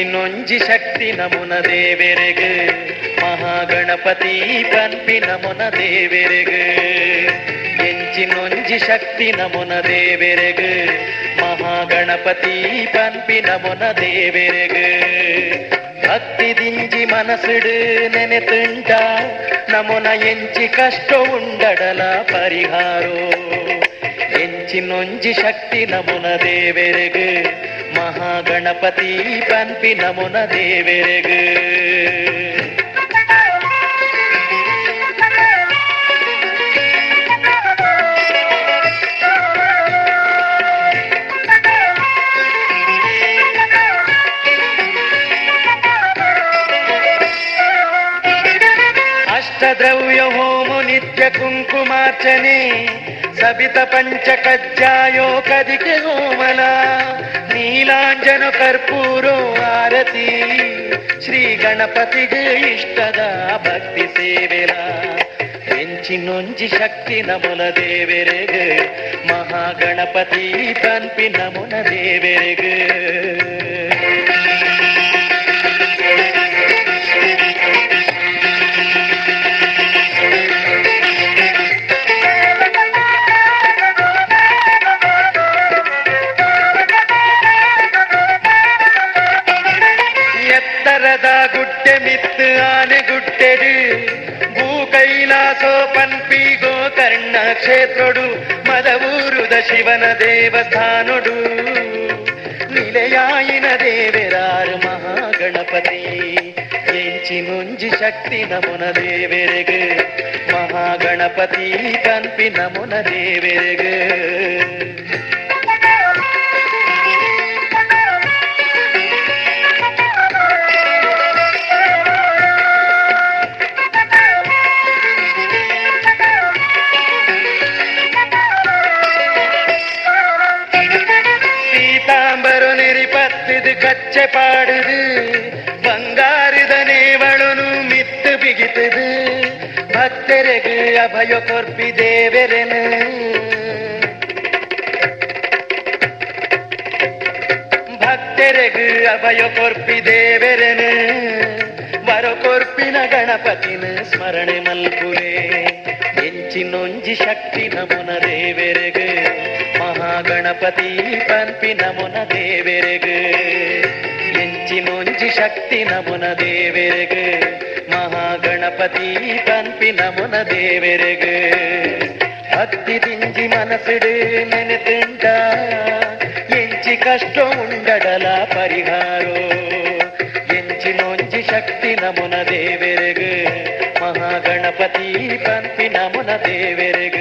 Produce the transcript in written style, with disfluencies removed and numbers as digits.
ఎంచినొంజి శక్తి నమున దేవెరెగు మహాగణపతి పన్పి నమున దేవెరెగు ఎంచినొంజి శక్తి నమున దేవెరెగు మహాగణపతి పన్పి నమున దేవెరెగు భక్తి దింజి మనసుడు నెನೆತುಂಡ ನಮುನ ಎಂಚಿ ಕಷ್ಟ ಉಂಡಡಲ ಪರಿಹಾರೋ ಎಂಚಿನೊಂಜಿ ಶಕ್ತಿ ನಮುನ ದೇವೆರೆಗು ಮಹಾಗಣಪತಿ ಪನ್ಪಿ ನಮುನ ದೇವೆರೆಗು ಅಷ್ಟದ್ರವ್ಯ ಹೋಮ ನಿತ್ಯ ಕುಂಕುಮಾರ್ಚನೆ ಸಬಿತ ಪಂಚ ಕಜ್ಜಾಯೋ ಕದಿಕೆ ಹೋಮಲ ನೀಲಾಂಜನ ಕರ್ಪೂರೋ ಆರತಿ ಶ್ರೀ ಗಣಪತಿಗೆ ಇಷ್ಟದ ಭಕ್ತಿ ಸೇವೆಲ ಎಂಚಿನೊಂಜಿ ಶಕ್ತಿ ನಮುನ ದೇವೆರೆಗು ಮಹಾಗಣಪತಿ ಪನ್ಪಿ ನಮುನ ದೇವೆರೆಗು ಗುಡ್ಡೆ ಮಿತ್ತು ಆನೆ ಗುಡ್ಡೆಡು ಭೂ ಕೈಲಾಸೋ ಪನ್ಪಿ ಗೋಕರ್ಣ ಕ್ಷೇತ್ರಡು ಮದವೂರುದ ಶಿವನ ದೇವಸ್ಥಾನಡು ನಿಲೆಯಾಯಿನ ದೇವೆರಾರು ಮಹಾಗಣಪತಿ ಎಂಚಿನೊಂಜಿ ಶಕ್ತಿ ನಮುನ ದೇವೆರೆಗು ಮಹಾಗಣಪತಿ ಪನ್ಪಿ ನಮುನ ದೇವೆರೆಗು கச்சை பாடுது ಬಂಗಾರದ ನೇವಳನು ಮಿತ್ತು ಬಿಗಿತದು ಭಕ್ತರಿಗೆ ಅಭಯ ಕೊರ್ಪಿ ದೇವರೆನು ಭಕ್ತರಿಗೆ ಅಭಯ ಕೊರ್ಪಿ ದೇವರೆನು ವರ ಕೊರ್ಪಿನ ಗಣಪತಿನ ಸ್ಮರಣೆ ಮಲ್ಪುರೆ ಎಂಚಿನೊಂಜಿ ಶಕ್ತಿ ನಮುನ ದೇವರೆಗು ಮಹಾಗಣಪತಿ ಪನ್ಪಿ ನಮುನ ದೇವರೆಗು ಎಂಚಿನೊಂಜಿ ಶಕ್ತಿ ನಮುನ ದೇವರೆಗು ಮಹಾಗಣಪತಿ ಪನ್ಪಿ ನಮುನ ದೇವರೆಗು ಭಕ್ತಿ ದಿಂಜಿ ಮನಸುಡು ನೆನೆತುಂಡ ಎಂಚಿ ಕಷ್ಟ ಉಂಡಡಲ ಪರಿಹಾರೋ ಎಂಚಿನೊಂಜಿ ಶಕ್ತಿ ನಮುನ ದೇವರೆಗು ಮಹಾಗಣಪತಿ ಪನ್ಪಿ ನಮುನ ದೇವರೆಗು